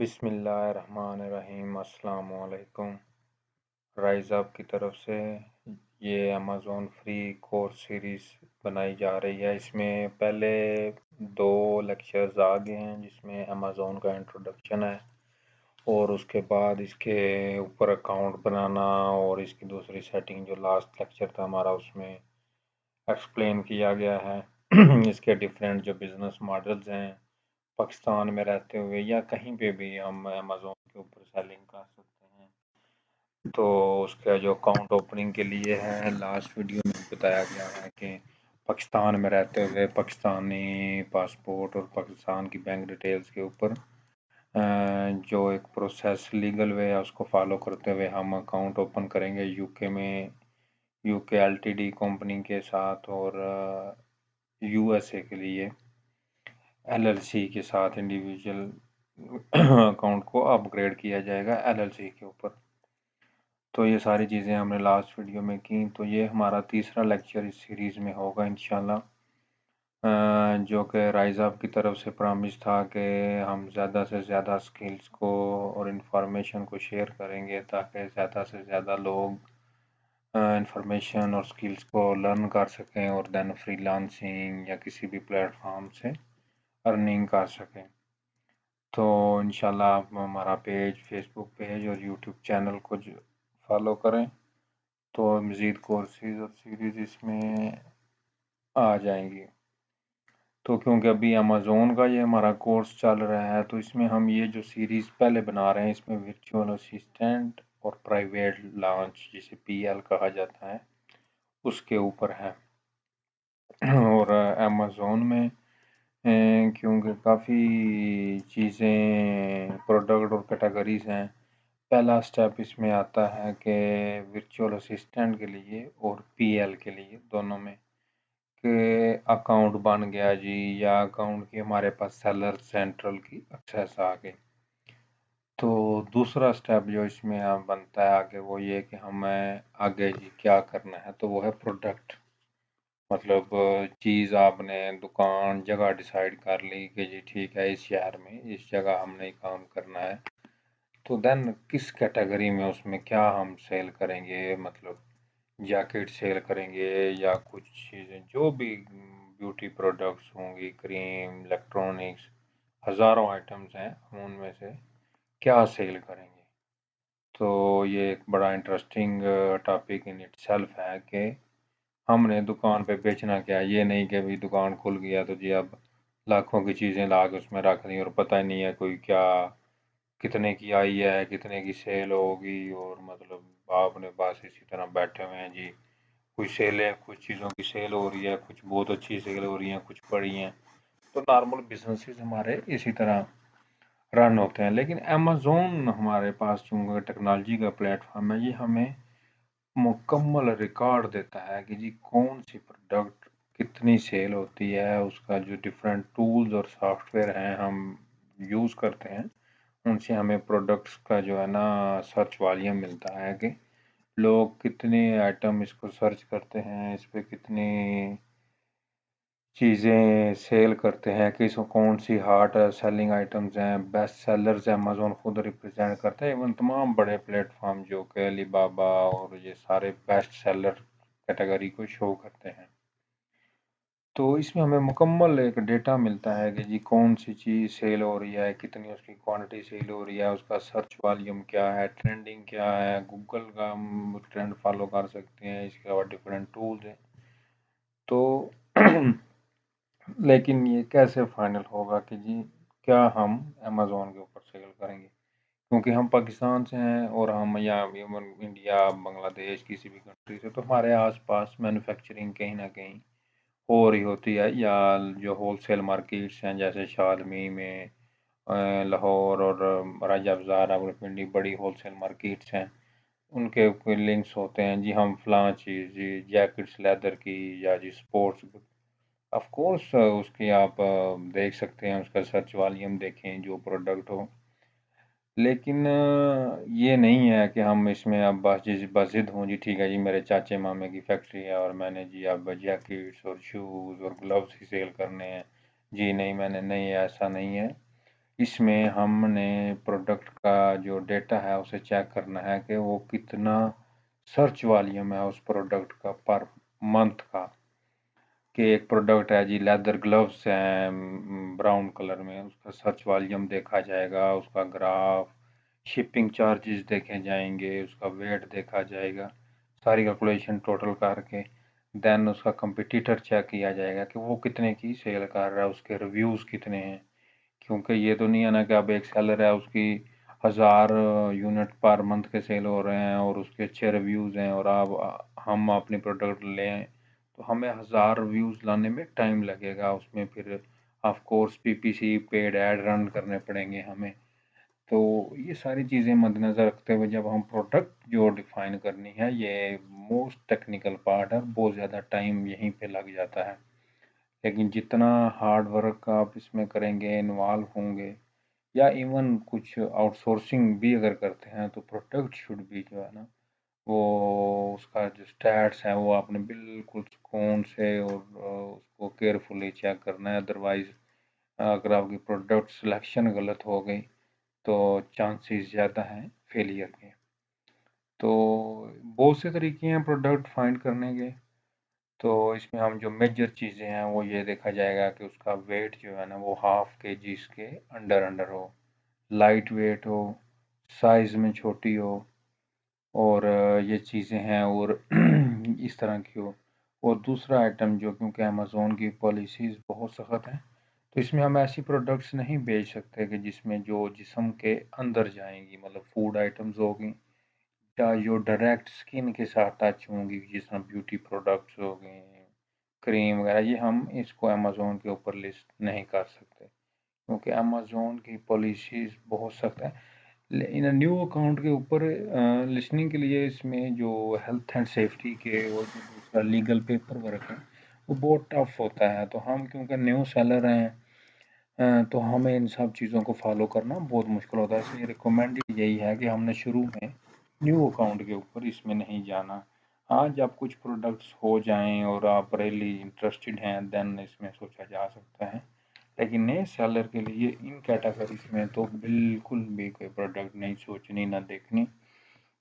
बिस्मिल्लाहिर्रहमानिर्रहीम। अस्सलाम वालेकुम। राइज़ अप की तरफ से ये अमेज़ॉन फ्री कोर्स सीरीज़ बनाई जा रही है। इसमें पहले 2 लेक्चर्स आ गए हैं जिसमें अमेज़ॉन का इंट्रोडक्शन है और उसके बाद इसके ऊपर अकाउंट बनाना और इसकी दूसरी सेटिंग जो लास्ट लेक्चर था हमारा उसमें एक्सप्लेन किया गया है। इसके डिफरेंट जो बिज़नेस मॉडल्स हैं पाकिस्तान में रहते हुए या कहीं पे भी हम अमेज़ॉन के ऊपर सेलिंग कर सकते हैं। तो उसका जो अकाउंट ओपनिंग के लिए है लास्ट वीडियो में बताया गया है कि पाकिस्तान में रहते हुए पाकिस्तानी पासपोर्ट और पाकिस्तान की बैंक डिटेल्स के ऊपर जो एक प्रोसेस लीगल वे है उसको फॉलो करते हुए हम अकाउंट ओपन करेंगे यूके में, यूके एलटीडी कंपनी के साथ और यूएसए के लिए एलएलसी के साथ इंडिविजुअल अकाउंट को अपग्रेड किया जाएगा एलएलसी के ऊपर। तो ये सारी चीज़ें हमने लास्ट वीडियो में की। तो ये हमारा तीसरा लेक्चर इस सीरीज़ में होगा इंशाल्लाह, जो कि राइज़ अप की तरफ से प्रॉमिस था कि हम ज़्यादा से ज़्यादा स्किल्स को और इन्फॉर्मेशन को शेयर करेंगे ताकि ज़्यादा से ज़्यादा लोग इंफॉर्मेशन और स्किल्स को लर्न कर सकें और देन फ्रीलांसिंग या किसी भी प्लेटफॉर्म से अर्निंग कर सकें। तो इंशाल्लाह आप हमारा पेज, फेसबुक पेज और यूट्यूब चैनल को फॉलो करें तो मज़ीद कोर्सेज और सीरीज़ इसमें आ जाएंगी। तो क्योंकि अभी अमेज़ॉन का ये हमारा कोर्स चल रहा है तो इसमें हम ये जो सीरीज़ पहले बना रहे हैं इसमें वर्चुअल असिस्टेंट और प्राइवेट लॉन्च जिसे पीएल कहा जाता है उसके ऊपर है। और अमेज़ॉन में क्योंकि काफ़ी चीज़ें प्रोडक्ट और कैटेगरीज हैं। पहला स्टेप इसमें आता है कि वर्चुअल असिस्टेंट के लिए और पीएल के लिए दोनों में कि अकाउंट बन गया जी या अकाउंट की हमारे पास सेलर सेंट्रल की एक्सेस आ गई। तो दूसरा स्टेप जो इसमें अब बनता है आगे वो ये कि हमें आगे जी क्या करना है तो वो है प्रोडक्ट, मतलब चीज़ आपने दुकान जगह डिसाइड कर ली कि जी ठीक है इस शहर में इस जगह हमने काम करना है। तो देन किस कैटेगरी में उसमें क्या हम सेल करेंगे, मतलब जैकेट सेल करेंगे या कुछ चीज़ें जो भी ब्यूटी प्रोडक्ट्स होंगी, क्रीम, इलेक्ट्रॉनिक्स, हज़ारों आइटम्स हैं, हम उनमें से क्या सेल करेंगे। तो ये एक बड़ा इंटरेस्टिंग टॉपिक इन इटसेल्फ है कि हमने दुकान पे बेचना क्या है। ये नहीं कि अभी दुकान खुल गया तो जी अब लाखों की चीज़ें ला के उसमें रख दी और पता ही नहीं है कोई क्या कितने की आई है कितने की सेल होगी और मतलब आपने बस इसी तरह बैठे हुए हैं जी। कुछ सेलें, कुछ चीज़ों की सेल हो रही है, कुछ बहुत अच्छी सेल हो रही हैं, कुछ पड़ी हैं। तो नॉर्मल बिजनेसेस हमारे इसी तरह रन होते हैं। लेकिन अमेज़ॉन हमारे पास चूँकि टेक्नोलॉजी का प्लेटफॉर्म है ये हमें मुकम्मल रिकॉर्ड देता है कि जी कौन सी प्रोडक्ट कितनी सेल होती है, उसका जो डिफरेंट टूल्स और सॉफ्टवेयर हैं हम यूज़ करते हैं उनसे हमें प्रोडक्ट्स का जो है ना सर्च वॉल्यूम मिलता है कि लोग कितने आइटम इसको सर्च करते हैं, इस पे कितनी चीज़ें सेल करते हैं, किसको कौन सी हॉट सेलिंग आइटम्स हैं, बेस्ट सेलर्स अमेज़ॉन खुद रिप्रेजेंट करते हैं। इवन तमाम बड़े प्लेटफॉर्म जो कि अलीबाबा और ये सारे बेस्ट सेलर कैटेगरी को शो करते हैं। तो इसमें हमें मुकम्मल एक डेटा मिलता है कि जी कौन सी चीज़ सेल हो रही है, कितनी उसकी क्वांटिटी सेल हो रही है, उसका सर्च वॉल्यूम क्या है, ट्रेंडिंग क्या है, गूगल का हम ट्रेंड फॉलो कर सकते हैं, इसके अलावा डिफरेंट टूल्स हैं। तो लेकिन ये कैसे फाइनल होगा कि जी क्या हम अमेज़ॉन के ऊपर सेल करेंगे, क्योंकि हम पाकिस्तान से हैं और हम या इवन इंडिया, बांग्लादेश किसी भी कंट्री से तो हमारे आसपास मैन्युफैक्चरिंग कहीं ना कहीं हो रही होती है या जो होलसेल मार्केट्स हैं जैसे शादमी में लाहौर और राजा बाज़ार, रावलपिंडी बड़ी होलसेल मार्केट्स हैं उनके कोई लिंक्स होते हैं जी हम फ़लाँ चीज़ जी जैकेट्स लेदर की या जी स्पोर्ट्स ऑफ कोर्स उसकी आप देख सकते हैं, उसका सर्च वॉल्यूम देखें जो प्रोडक्ट हो। लेकिन ये नहीं है कि हम इसमें अब बस ज़िद हों जी ठीक है जी मेरे चाचे मामे की फैक्ट्री है और मैंने जी अब जैकेट्स और शूज़ और ग्लव्स ही सेल करने हैं। जी नहीं, मैंने नहीं, ऐसा नहीं है। इसमें हमने प्रोडक्ट का जो डेटा है उसे चेक करना है कि वो कितना सर्च वॉल्यूम है उस प्रोडक्ट का पर मंथ का। कि एक प्रोडक्ट है जी, लेदर ग्लव्स हैं ब्राउन कलर में, उसका सर्च वॉल्यूम देखा जाएगा, उसका ग्राफ, शिपिंग चार्जेस देखे जाएंगे, उसका वेट देखा जाएगा, सारी कैलकुलेशन टोटल करके देन उसका कंपटीटर चेक किया जाएगा कि वो कितने की सेल कर रहा है, उसके रिव्यूज़ कितने हैं। क्योंकि ये तो नहीं है ना कि अब एक सेलर है, उसकी 1000 यूनिट पर मंथ के सेल हो रहे हैं और उसके अच्छे रिव्यूज़ हैं, और अब हम अपनी प्रोडक्ट लें तो हमें 1000 व्यूज़ लाने में टाइम लगेगा। उसमें फिर of course PPC paid ad run करने पड़ेंगे हमें। तो ये सारी चीज़ें मद्देनज़र रखते हुए जब हम प्रोडक्ट जो डिफ़ाइन करनी है, ये मोस्ट टेक्निकल पार्ट है, बहुत ज़्यादा टाइम यहीं पे लग जाता है। लेकिन जितना हार्ड वर्क आप इसमें करेंगे, इन्वॉल्व होंगे, या इवन कुछ आउटसोर्सिंग भी अगर करते हैं, तो प्रोडक्ट शुड भी जो है ना, वो उसका जो स्टैट्स है वो आपने बिल्कुल सुकून से और उसको केयरफुली चेक करना है। अदरवाइज अगर आपकी प्रोडक्ट सिलेक्शन गलत हो गई तो चांसेस ज़्यादा हैं फेलियर के। तो बहुत से तरीके हैं प्रोडक्ट फाइंड करने के। तो इसमें हम जो मेजर चीज़ें हैं वो ये देखा जाएगा कि उसका वेट जो है ना वो हाफ के जी के अंडर अंडर हो, लाइट वेट हो, साइज़ में छोटी हो, और ये चीज़ें हैं, और इस तरह की हो। और दूसरा आइटम जो, क्योंकि अमेज़ोन की पॉलिसीज़ बहुत सख्त हैं, तो इसमें हम ऐसी प्रोडक्ट्स नहीं बेच सकते कि जिसमें जो जिस्म के अंदर जाएंगी, मतलब फूड आइटम्स होगी या जो डायरेक्ट स्किन के साथ टच होंगी, जिस तरह ब्यूटी प्रोडक्ट्स हो गए, क्रीम वगैरह, ये हम इसको अमेज़ोन के ऊपर लिस्ट नहीं कर सकते, क्योंकि अमेज़ोन की पॉलिसीज़ बहुत सख्त है। इन न्यू अकाउंट के ऊपर लिस्निंग के लिए इसमें जो हेल्थ एंड सेफ्टी के और जो दूसरा लीगल पेपर वर्क है वो बहुत टफ होता है। तो हम क्योंकि न्यू सेलर हैं, तो हमें इन सब चीज़ों को फॉलो करना बहुत मुश्किल होता है। इसलिए रिकमेंडेड यही है कि हमने शुरू में न्यू अकाउंट के ऊपर इसमें नहीं जाना। हाँ, जब कुछ प्रोडक्ट्स हो जाएं और आप रियली इंटरेस्टेड हैं देन इसमें सोचा जा सकता है। लेकिन नए सेलर के लिए इन कैटेगरीज में तो बिल्कुल भी कोई प्रोडक्ट नहीं सोचनी ना देखनी।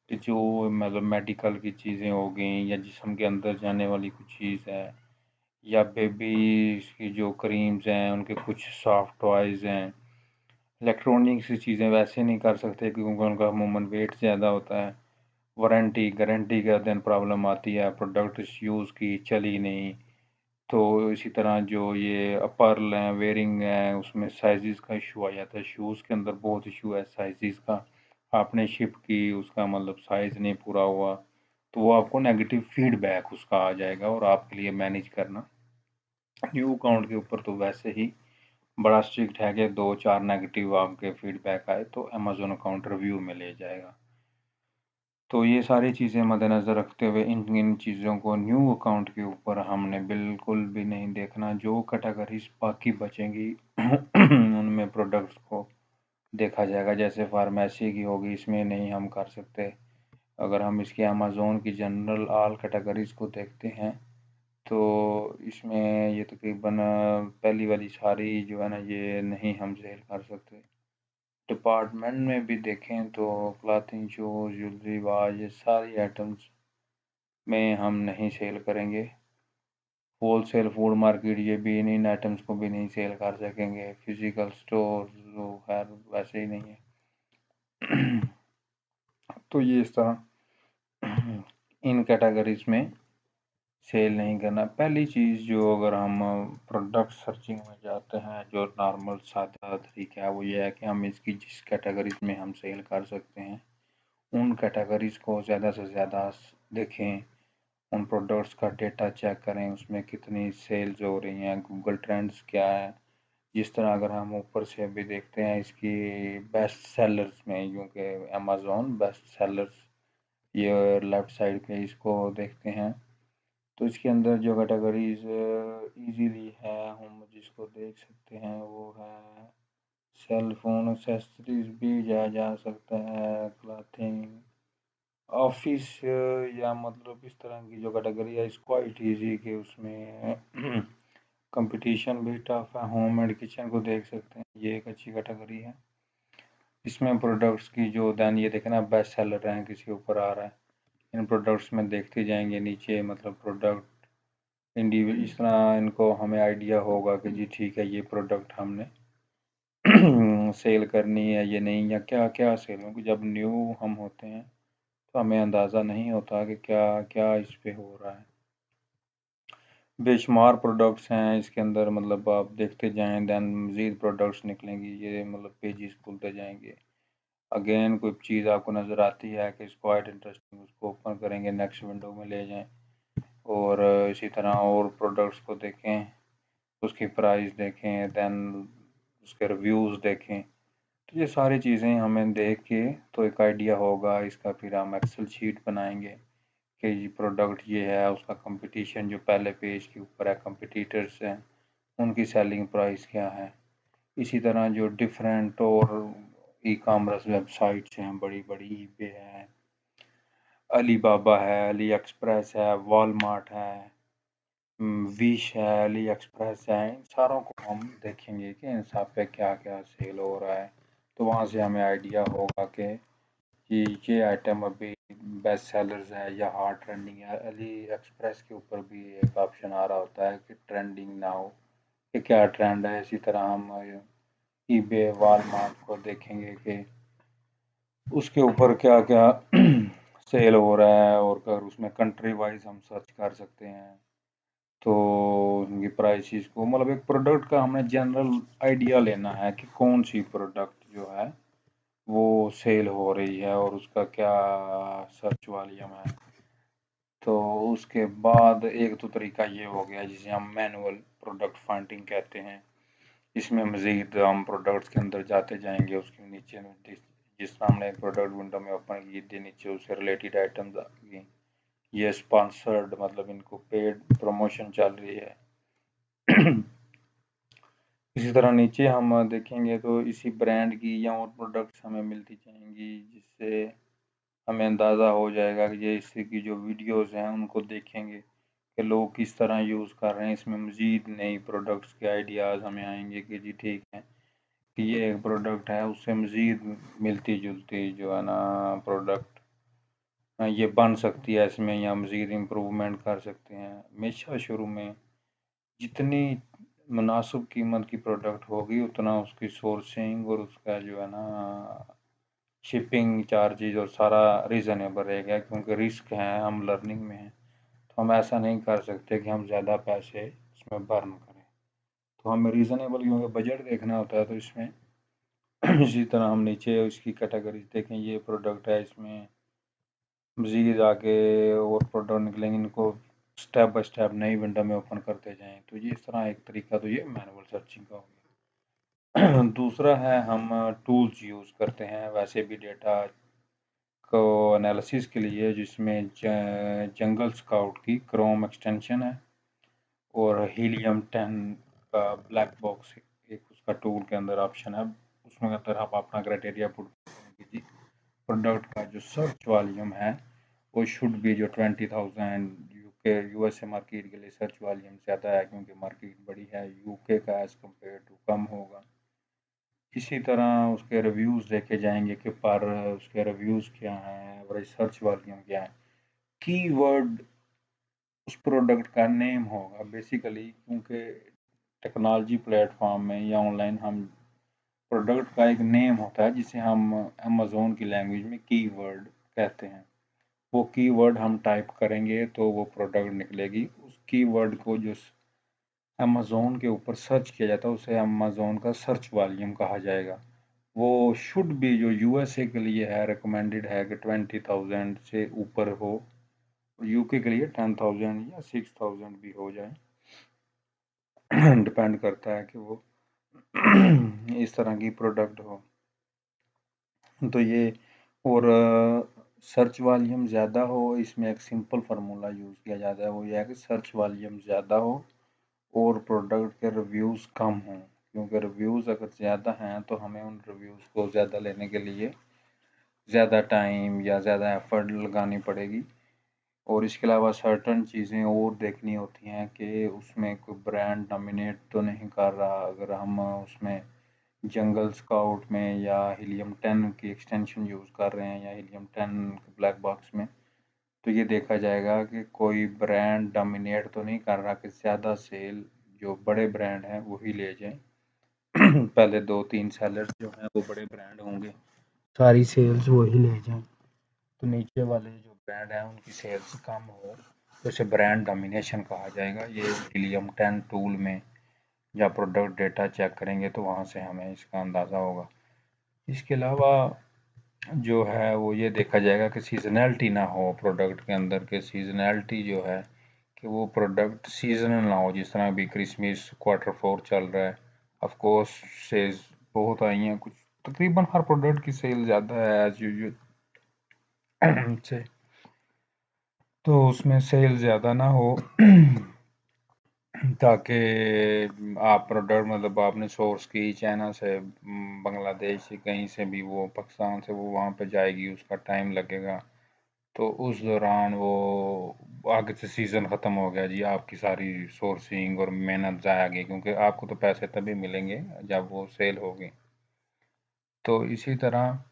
कि जो मतलब मेडिकल की चीज़ें हो गई, या जिस्म के अंदर जाने वाली कुछ चीज़ है, या बेबीज़ की जो क्रीम्स हैं, उनके कुछ सॉफ्ट टॉयज़ हैं, इलेक्ट्रॉनिक्स की चीज़ें वैसे नहीं कर सकते क्योंकि उनका अमूमन वेट ज़्यादा होता है। वारंटी गारंटी का दिन प्रॉब्लम आती है, प्रोडक्ट यूज़ की चली नहीं। तो इसी तरह जो ये अपरल हैं, वेयरिंग हैं, उसमें साइज़ का इशू आ जाता है। शूज़ के अंदर बहुत इशू है साइज़ का। आपने शिप की, उसका मतलब साइज़ नहीं पूरा हुआ, तो वो आपको नेगेटिव फीडबैक उसका आ जाएगा, और आपके लिए मैनेज करना न्यू अकाउंट के ऊपर तो वैसे ही बड़ा स्ट्रिक्ट है कि 2-4 नेगेटिव आपके फीडबैक आए तो अमेज़न अकाउंट रिव्यू में ले जाएगा। तो ये सारी चीज़ें मद्देनज़र रखते हुए इन इन चीज़ों को न्यू अकाउंट के ऊपर हमने बिल्कुल भी नहीं देखना। जो कैटेगरीज बाकी बचेंगी उनमें प्रोडक्ट्स को देखा जाएगा। जैसे फार्मेसी की होगी, इसमें नहीं हम कर सकते। अगर हम इसके अमेज़ोन की जनरल ऑल कैटेगरीज को देखते हैं तो इसमें ये तकरीबन पहली वाली सारी जो है ना ये नहीं हम सेल कर सकते। डिपार्टमेंट में भी देखें तो क्लॉथिंग, शूज़, ज्वेलरी, वॉच, ये सारी आइटम्स में हम नहीं सेल करेंगे। होलसेल फूड मार्केट, ये भी इन आइटम्स को भी नहीं सेल कर सकेंगे। फिजिकल स्टोर जो है वैसे ही नहीं है। तो ये इस तरह इन कैटेगरीज में सेल नहीं करना। पहली चीज़ जो, अगर हम प्रोडक्ट सर्चिंग में जाते हैं, जो नॉर्मल सादा तरीका है वो ये है कि हम इसकी जिस कैटेगरीज में हम सेल कर सकते हैं उन कैटेगरीज को ज़्यादा से ज़्यादा देखें, उन प्रोडक्ट्स का डेटा चेक करें, उसमें कितनी सेल्स हो रही हैं, गूगल ट्रेंड्स क्या है। जिस तरह अगर हम ऊपर से अभी देखते हैं इसकी बेस्ट सेलर्स में, क्योंकि अमेज़ॉन बेस्ट सेलर्स ये लेफ़्ट साइड पे इसको देखते हैं, तो इसके अंदर जो कैटेगरीज इजीली है हम जिसको देख सकते हैं वो है सेल फोन एक्सेसरीज भी जाया जा सकता है, क्लॉथिंग, ऑफिस, या मतलब इस तरह की जो कैटेगरी है इसको क्वाइट ईजी के उसमें कंपटीशन भी टफ है। होम एंड किचन को देख सकते हैं, ये एक अच्छी कैटेगरी है। इसमें प्रोडक्ट्स की जो दैन ये देखें ना, बेस्ट सेलर हैं किसी के ऊपर आ रहा है, इन प्रोडक्ट्स में देखते जाएंगे नीचे, मतलब प्रोडक्ट इंडिविजुअल, इस तरह इनको हमें आइडिया होगा कि जी ठीक है ये प्रोडक्ट हमने सेल करनी है ये नहीं, या क्या क्या सेल, क्योंकि जब न्यू हम होते हैं तो हमें अंदाज़ा नहीं होता कि क्या क्या इस पे हो रहा है। बेशुमार प्रोडक्ट्स हैं इसके अंदर, मतलब आप देखते जाएं दैन मज़ीद प्रोडक्ट्स निकलेंगी, ये मतलब पेजेस खुलते जाएंगे। अगेन कोई चीज़ आपको नज़र आती है कि इसको क्वाइट इंटरेस्टिंग, उसको ओपन करेंगे, नेक्स्ट विंडो में ले जाएं, और इसी तरह और प्रोडक्ट्स को देखें, उसकी प्राइस देखें, दैन उसके रिव्यूज़ देखें। तो ये सारी चीज़ें हमें देख के तो एक आइडिया होगा इसका, फिर हम एक्सेल शीट बनाएंगे कि ये प्रोडक्ट ये है, उसका कंपटीशन जो पहले पेज के ऊपर है, कंपटीटर्स हैं उनकी सेलिंग प्राइस क्या है। इसी तरह जो डिफरेंट और ई कॉमर्स वेबसाइट्स हैं बड़ी बड़ी, ईबे है, अलीबाबा है, अली एक्सप्रेस है, वॉलमार्ट है, विश है, अली एक्सप्रेस है, इन सारों को हम देखेंगे कि इन सब पे क्या क्या सेल हो रहा है। तो वहाँ से हमें आइडिया होगा कि ये आइटम अभी बेस्ट सेलर्स है या हार्ड ट्रेंडिंग है। अली एक्सप्रेस के ऊपर भी एक ऑप्शन आ रहा होता है कि ट्रेंडिंग ना हो, कि क्या ट्रेंड है। इसी तरह हम ईबे वॉलमार्ट को देखेंगे कि उसके ऊपर क्या क्या सेल हो रहा है, और अगर उसमें कंट्री वाइज हम सर्च कर सकते हैं तो उनकी प्राइसेस को, मतलब एक प्रोडक्ट का हमें जनरल आइडिया लेना है कि कौन सी प्रोडक्ट जो है वो सेल हो रही है और उसका क्या सर्च वॉल्यूम है। तो उसके बाद एक तो तरीका ये हो गया जिसे हम मैनुअल प्रोडक्ट फाइंडिंग कहते हैं। इसमें मज़ीद हम प्रोडक्ट्स के अंदर जाते जाएंगे, उसके नीचे जिस तरह हमने एक प्रोडक्ट विंडो में ओपन की थी, नीचे उससे रिलेटेड आइटम्स आ गई, ये स्पॉन्सर्ड, मतलब इनको पेड प्रमोशन चल रही है। इसी तरह नीचे हम देखेंगे तो इसी ब्रांड की या और प्रोडक्ट्स हमें मिलती जाएंगी, जिससे हमें अंदाज़ा हो जाएगा कि ये इसकी की जो वीडियोस हैं उनको देखेंगे कि लोग किस तरह यूज़ कर रहे हैं। इसमें मज़ीद नई प्रोडक्ट्स के आइडियाज़ हमें आएंगे कि जी ठीक है कि ये एक प्रोडक्ट है, उससे मज़ीद मिलती जुलती जो है ना प्रोडक्ट ये बन सकती है इसमें, या मज़ीद इम्प्रूवमेंट कर सकते हैं। हमेशा शुरू में जितनी मुनासिब कीमत की प्रोडक्ट होगी उतना उसकी सोर्सिंग और उसका जो है ना शिपिंग चार्जेस और सारा रीज़नेबल रहेगा, क्योंकि रिस्क है, हम लर्निंग में हैं। तो हम ऐसा नहीं कर सकते कि हम ज़्यादा पैसे इसमें बर्न करें, तो हमें रीज़नेबल, क्योंकि बजट देखना होता है। तो इसमें इसी तरह हम नीचे इसकी कैटेगरीज देखें, ये प्रोडक्ट है, इसमें मज़ीद आगे और प्रोडक्ट निकलेंगे, इनको स्टेप बाय स्टेप नई विंडो में ओपन करते जाएं। तो ये इस तरह एक तरीका तो ये मैनुअल सर्चिंग का हो गया। दूसरा है हम टूल्स यूज़ करते हैं वैसे भी डेटा को एनालिसिस के लिए, जिसमें जंगल स्काउट की क्रोम एक्सटेंशन है और हीलियम 10 का ब्लैक बॉक्स एक उसका टूल के अंदर ऑप्शन है। उसमें अंदर आप अपना क्राइटेरिया पुट कीजिए, प्रोडक्ट का जो सर्च वॉल्यूम है वो शुड भी जो 20,000 यूके यूएसए मार्केट के लिए सर्च वॉल्यूम ज़्यादा है, क्योंकि मार्केट बड़ी है, यूके का एज़ कम्पेयर टू कम होगा। इसी तरह उसके रिव्यूज़ देखे जाएंगे कि पर उसके रिव्यूज़ क्या हैं, एवरेज सर्च वॉल्यूम क्या है, कीवर्ड उस प्रोडक्ट का नेम होगा बेसिकली, क्योंकि टेक्नोलॉजी प्लेटफॉर्म में या ऑनलाइन हम प्रोडक्ट का एक नेम होता है जिसे हम अमेज़ोन की लैंग्वेज में कीवर्ड कहते हैं। वो कीवर्ड हम टाइप करेंगे तो वो प्रोडक्ट निकलेगी। उस कीवर्ड को जो अमेज़ोन के ऊपर सर्च किया जाता है उसे अमेज़ोन का सर्च वॉल्यूम कहा जाएगा। वो शुड भी जो यूएसए के लिए है रिकमेंडेड है कि 20,000 से ऊपर हो, यूके के लिए 10,000 या 6,000 भी हो जाए, डिपेंड करता है कि वो इस तरह की प्रोडक्ट हो। तो ये और सर्च वॉल्यूम ज़्यादा हो, इसमें एक सिंपल फार्मूला यूज़ किया जाता है, वो ये है कि सर्च वॉल्यूम ज़्यादा हो और प्रोडक्ट के रिव्यूज़ कम हों, क्योंकि रिव्यूज़ अगर ज़्यादा हैं तो हमें उन रिव्यूज़ को ज़्यादा लेने के लिए ज़्यादा टाइम या ज़्यादा एफर्ट लगानी पड़ेगी। और इसके अलावा सर्टन चीज़ें और देखनी होती हैं कि उसमें कोई ब्रांड डोमिनेट तो नहीं कर रहा। अगर हम उसमें जंगल स्काउट में या हीलियम 10 की एक्सटेंशन यूज़ कर रहे हैं या हीलियम 10 ब्लैक बॉक्स में, तो ये देखा जाएगा कि कोई ब्रांड डोमिनेट तो नहीं कर रहा कि ज़्यादा सेल जो बड़े ब्रांड हैं वही ले जाएं। पहले 2-3 सेलर्स जो हैं वो बड़े ब्रांड होंगे, सारी सेल्स वही ले जाएं। तो नीचे वाले जो ब्रांड हैं उनकी सेल्स कम हो तो इसे ब्रांड डोमिनेशन कहा जाएगा। ये हीलियम 10 टूल में जब प्रोडक्ट डेटा चेक करेंगे तो वहाँ से हमें इसका अंदाज़ा होगा। इसके अलावा जो है वो ये देखा जाएगा कि सीजनैलिटी ना हो प्रोडक्ट के अंदर, के सीजनैलिटी जो है कि वो प्रोडक्ट सीजनल ना हो। जिस तरह अभी क्रिसमस Q4 चल रहा है, ऑफ कोर्स सेल्स बहुत आई हैं, कुछ तकरीबन हर प्रोडक्ट की सेल ज़्यादा है एज यूजुअल से, तो उसमें सेल ज़्यादा ना हो ताकि आप प्रोडक्ट मतलब आपने सोर्स की चाइना से, बांग्लादेश से, कहीं से भी, वो पाकिस्तान से वो वहाँ पे जाएगी, उसका टाइम लगेगा। तो उस दौरान वो आगे से सीज़न ख़त्म हो गया जी, आपकी सारी सोर्सिंग और मेहनत ज़ाया गई, क्योंकि आपको तो पैसे तभी मिलेंगे जब वो सेल होगी। तो इसी तरह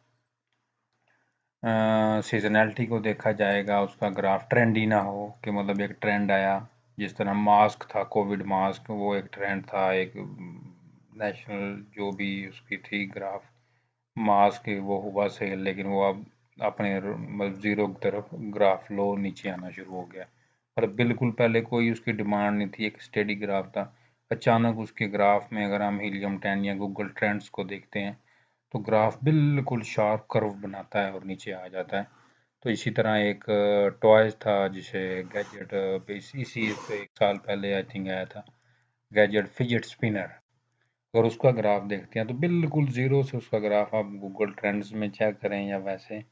सीजनैलिटी को देखा जाएगा, उसका ग्राफ ट्रेंडी ना हो कि मतलब एक ट्रेंड आया, जिस तरह मास्क था, कोविड मास्क, वो एक ट्रेंड था, एक नेशनल जो भी उसकी थी ग्राफ मास्क, वो हुआ सेल, लेकिन वो अब अपने मतलब ज़ीरो की तरफ ग्राफ लो नीचे आना शुरू हो गया। मतलब बिल्कुल पहले कोई उसकी डिमांड नहीं थी, एक स्टेडी ग्राफ था। अचानक उसके ग्राफ में अगर हम हीलियम 10 या गूगल ट्रेंड्स को देखते हैं तो ग्राफ बिल्कुल शार्प कर्व बनाता है और नीचे आ जाता है। तो इसी तरह एक टॉयज था जिसे गैजेट, इसी से 1 साल पहले आई थिंक आया था, गैजेट फिजिट स्पिनर। अगर उसका ग्राफ देखते हैं तो बिल्कुल ज़ीरो से उसका ग्राफ आप गूगल ट्रेंड्स में चेक करें या वैसे,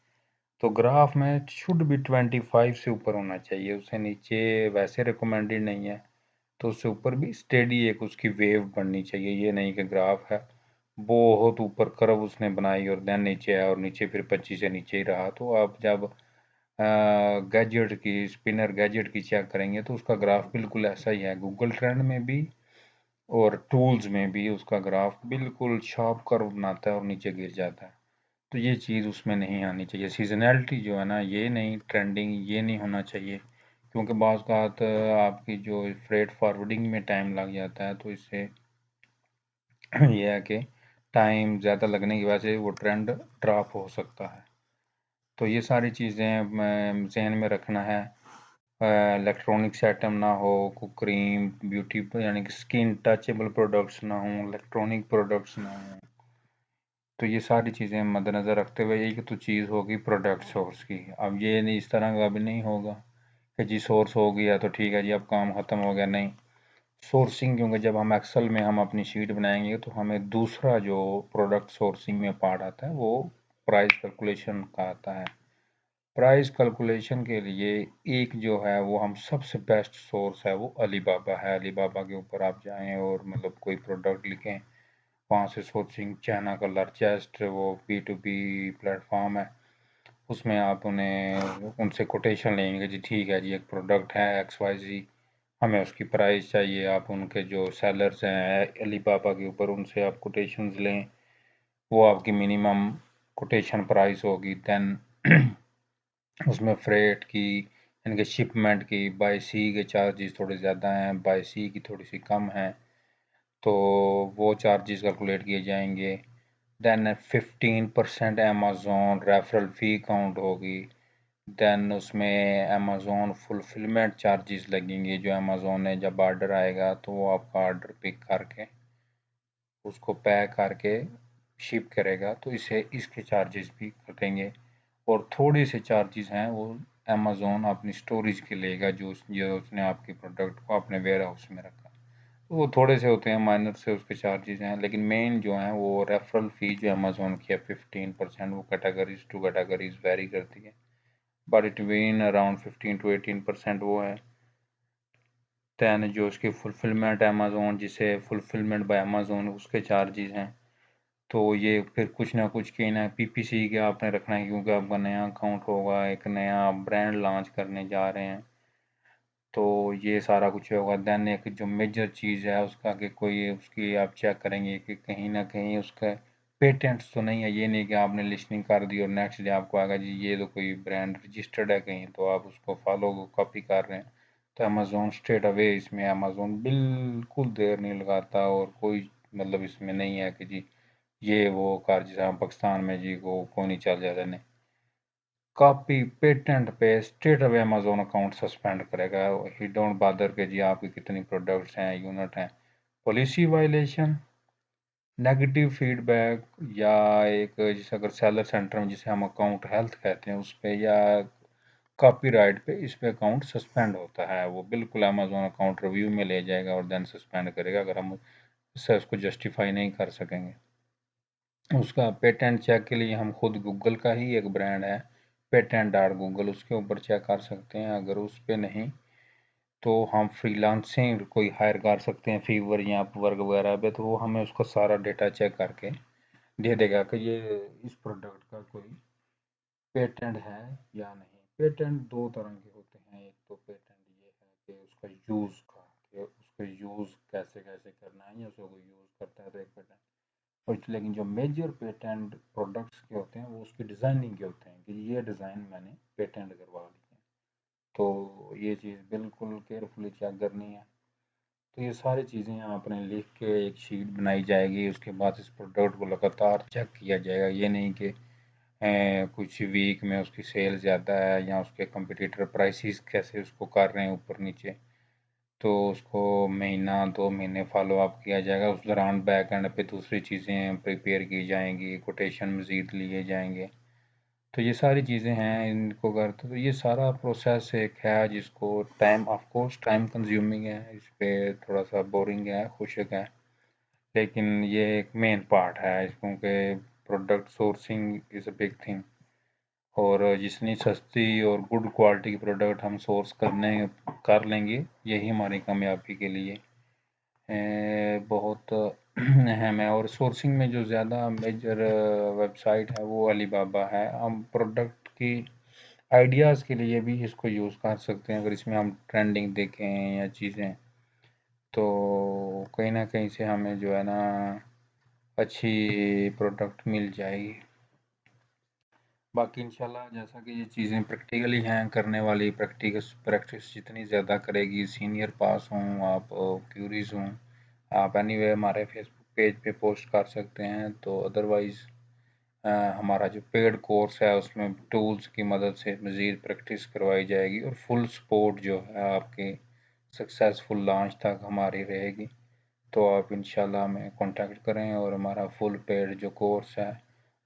तो ग्राफ में शुड भी 25 से ऊपर होना चाहिए, उससे नीचे वैसे रिकमेंडेड नहीं है। तो उससे ऊपर भी स्टेडी एक उसकी वेव बननी चाहिए, ये नहीं कि ग्राफ है बहुत ऊपर कर्व उसने बनाई और देन नीचे आया और नीचे फिर 25 से नीचे ही रहा। तो आप जब गैजेट की, स्पिनर गैजेट की चेक करेंगे तो उसका ग्राफ बिल्कुल ऐसा ही है, गूगल ट्रेंड में भी और टूल्स में भी उसका ग्राफ बिल्कुल शार्प कर्व बनाता है और नीचे गिर जाता है। तो ये चीज़ उसमें नहीं आनी चाहिए। सीजनैलिटी जो है ना, ये नहीं, ट्रेंडिंग ये नहीं होना चाहिए, क्योंकि बाज़ औक़ात आपकी जो फ्रेट फॉरवर्डिंग में टाइम लग जाता है, तो इससे ये है कि टाइम ज़्यादा लगने की वजह से वो ट्रेंड ड्रॉप हो सकता है। तो ये सारी चीज़ें ज़हन में रखना है। इलेक्ट्रॉनिक्स आइटम ना हो, कोई क्रीम, ब्यूटी यानी कि स्किन टचेबल प्रोडक्ट्स ना हों, इलेक्ट्रॉनिक प्रोडक्ट्स ना हों। तो ये सारी चीज़ें मद्देनज़र रखते हुए एक तो चीज़ होगी प्रोडक्ट सोर्स की। अब ये नहीं, इस तरह का भी नहीं होगा कि जी सोर्स हो गया तो ठीक है जी अब काम ख़त्म हो गया, नहीं। सोर्सिंग, क्योंकि जब हम एक्सेल में हम अपनी शीट बनाएंगे तो हमें दूसरा जो प्रोडक्ट सोर्सिंग में पार्ट आता है वो प्राइस कैलकुलेशन का आता है। प्राइस कैलकुलेशन के लिए एक जो है वो हम सबसे बेस्ट सोर्स है वो अलीबाबा है। अलीबाबा के ऊपर आप जाएं और मतलब कोई प्रोडक्ट लिखें, वहाँ से सोर्सिंग, चाइना का लार्जेस्ट वो P2P प्लेटफॉर्म है, उसमें आप उन्हें उनसे कोटेशन लेंगे जी, ठीक है जी एक प्रोडक्ट है XYZ, हमें उसकी प्राइस चाहिए। आप उनके जो सेलर्स हैं अलीबाबा के ऊपर, उनसे आप कोटेशंस लें, वो आपकी मिनिमम कोटेशन प्राइस होगी। देन उसमें फ्रेट की यानी कि शिपमेंट की बाय सी के चार्जेस थोड़े ज़्यादा हैं, बाय सी की थोड़ी सी कम है, तो वो चार्जेस कैलकुलेट किए जाएंगे। देन 15% अमेज़ॉन रेफरल फ़ी काउंट होगी। देन उसमें अमेज़ॉन फुलफिलमेंट चार्जेस लगेंगे, जो अमेज़ॉन ने जब ऑर्डर आएगा तो वो आपका ऑर्डर पिक करके उसको पैक करके शिप करेगा, तो इसे इसके चार्जेस भी कटेंगे। और थोड़े से चार्जेस हैं वो अमेज़ॉन अपनी स्टोरेज के लेगा, जो उसने आपके प्रोडक्ट को अपने वेयर हाउस में रखा, तो वो थोड़े से होते हैं, माइनर से उसके चार्जेस हैं। लेकिन मेन जो हैं वो रेफरल फ़ी जो अमेज़ॉन की है 15%, वो कैटेगरीज टू कैटेगरीज वेरी करती है, बट बिटवीन अराउंड 15 to 18% वो है। दैन जो उसकी फुलफिलमेंट अमेज़ॉन, जिसे फुलफिलमेंट बाय अमेज़ॉन, उसके चार्जेस हैं तो ये फिर कुछ ना कुछ कहना पीपीसी के आपने रखना है, क्योंकि आपका नया अकाउंट होगा, एक नया ब्रांड लॉन्च करने जा रहे हैं, तो ये सारा कुछ होगा। देन एक जो मेजर चीज़ है उसका कि कोई उसकी आप चेक करेंगे कि कहीं ना कहीं उसका पेटेंट्स तो नहीं है। ये नहीं कि आपने लिस्टिंग कर दी और नेक्स्ट डे आपको आएगा जी ये तो कोई ब्रांड रजिस्टर्ड है कहीं, तो आप उसको फॉलो कॉपी कर रहे हैं। तो अमेज़ोन स्ट्रेट अवे, इसमें अमेज़ोन बिल्कुल देर नहीं लगाता, और कोई मतलब इसमें नहीं है कि जी ये वो कार जैसे हम पाकिस्तान में जी को कोई नहीं चल जाता, नहीं। कॉपी पेटेंट पे straight away Amazon account suspend करेगा। ही डोंट बादर के जी आपकी कितनी प्रोडक्ट्स हैं, यूनिट हैं। पॉलिसी वायलेशन, नेगेटिव फीडबैक, या एक जैसे अगर सेलर सेंटर में जिसे हम अकाउंट हेल्थ कहते हैं उस पे, या कॉपीराइट पे, इस पे अकाउंट सस्पेंड होता है। वो बिल्कुल अमेजोन अकाउंट रिव्यू में ले जाएगा और देन सस्पेंड करेगा अगर हम उससे उसको जस्टिफाई नहीं कर सकेंगे। उसका पेटेंट चेक के लिए हम खुद गूगल का ही एक ब्रांड है पेटेंट डॉट गूगल, उसके ऊपर चेक कर सकते हैं। अगर उस पर नहीं तो हम फ्रीलांसिंग कोई हायर कर सकते हैं, फीवर या अपवर्क वगैरह पे, तो वो हमें उसका सारा डेटा चेक करके दे देगा कि ये इस प्रोडक्ट का कोई पेटेंट है या नहीं। पेटेंट दो तरह के होते हैं, एक तो पेटेंट ये है कि उसका यूज़ का, कि उसका यूज़ कैसे कैसे करना है, या उसको कोई यूज़ करता है तो एक पेटेंट। और लेकिन जो मेजर पेटेंट प्रोडक्ट्स के होते हैं वो उसकी डिज़ाइनिंग के होते हैं, कि ये डिज़ाइन मैंने पेटेंट करवा ली है। तो ये चीज़ बिल्कुल केयरफुली चेक करनी है। तो ये सारी चीज़ें आपने लिख के एक शीट बनाई जाएगी, उसके बाद इस प्रोडक्ट को लगातार चेक किया जाएगा। ये नहीं कि कुछ वीक में उसकी सेल ज़्यादा है या उसके कंपटीटर प्राइसेस कैसे उसको कर रहे हैं ऊपर नीचे, तो उसको महीना 2 महीने फॉलो अप किया जाएगा। उस दौरान बैक एंड पे दूसरी चीज़ें प्रिपेयर की जाएंगी, कोटेशन मज़ीद लिए जाएंगे। तो ये सारी चीज़ें हैं, इनको करते तो ये सारा प्रोसेस एक है जिसको time, of course time consuming है, इस पे थोड़ा सा बोरिंग है, खुशक है, लेकिन ये एक मेन पार्ट है क्योंकि product sourcing is a big thing. और जितनी सस्ती और गुड क्वालिटी की प्रोडक्ट हम सोर्स कर लेंगे, यही हमारी कामयाबी के लिए बहुत अहम है। और सोर्सिंग में जो ज़्यादा मेजर वेबसाइट है वो अलीबाबा है। हम प्रोडक्ट की आइडियाज़ के लिए भी इसको यूज़ कर सकते हैं, अगर इसमें हम ट्रेंडिंग देखें या चीज़ें, तो कहीं ना कहीं से हमें जो है ना अच्छी प्रोडक्ट मिल जाएगी। बाकी इंशाल्लाह जैसा कि ये चीज़ें प्रैक्टिकली हैं करने वाली, प्रैक्टिस जितनी ज़्यादा करेगी, सीनियर पास हों आप, क्यूरीज हों आप, एनीवे हमारे फेसबुक पेज पे पोस्ट कर सकते हैं। तो अदरवाइज़ हमारा जो पेड कोर्स है उसमें टूल्स की मदद से मज़ीद प्रैक्टिस करवाई जाएगी, और फुल सपोर्ट जो है आपकी सक्सेसफुल लॉन्च तक हमारी रहेगी। तो आप इंशाल्लाह हमें कांटेक्ट करें, और हमारा फुल पेड जो कोर्स है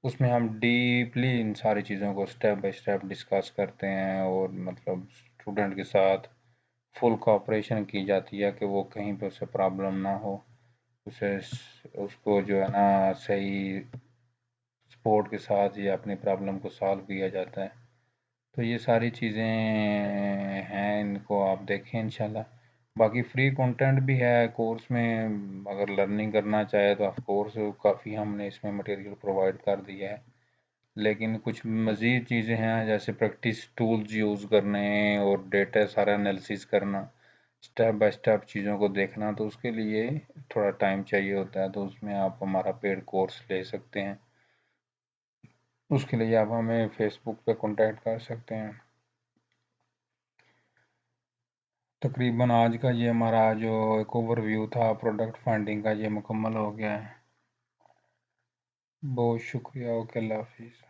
उसमें हम डीपली इन सारी चीज़ों को स्टेप बाय स्टेप डिस्कस करते हैं, और मतलब स्टूडेंट के साथ फुल कोऑपरेशन की जाती है कि वो कहीं पे उसे प्रॉब्लम ना हो, उसे उसको जो है ना सही सपोर्ट के साथ ये अपनी प्रॉब्लम को सॉल्व किया जाता है। तो ये सारी चीज़ें हैं, इनको आप देखें इंशाल्लाह। बाकी फ्री कंटेंट भी है कोर्स में, अगर लर्निंग करना चाहे तो ऑफ कोर्स काफ़ी हमने इसमें मटेरियल प्रोवाइड कर दिया है। लेकिन कुछ मज़ीद चीज़ें हैं जैसे प्रैक्टिस टूल्स यूज़ करने और डेटा सारा एनालिसिस करना, स्टेप बाय स्टेप चीज़ों को देखना, तो उसके लिए थोड़ा टाइम चाहिए होता है। तो उसमें आप हमारा पेड कोर्स ले सकते हैं। उसके लिए आप हमें फेसबुक पे कांटेक्ट कर सकते हैं। तकरीबन आज का ये हमारा जो एक ओवरव्यू था प्रोडक्ट फाइंडिंग का, ये मुकम्मल हो गया है। बहुत शुक्रिया। ओके, अल्लाह हाफिज़।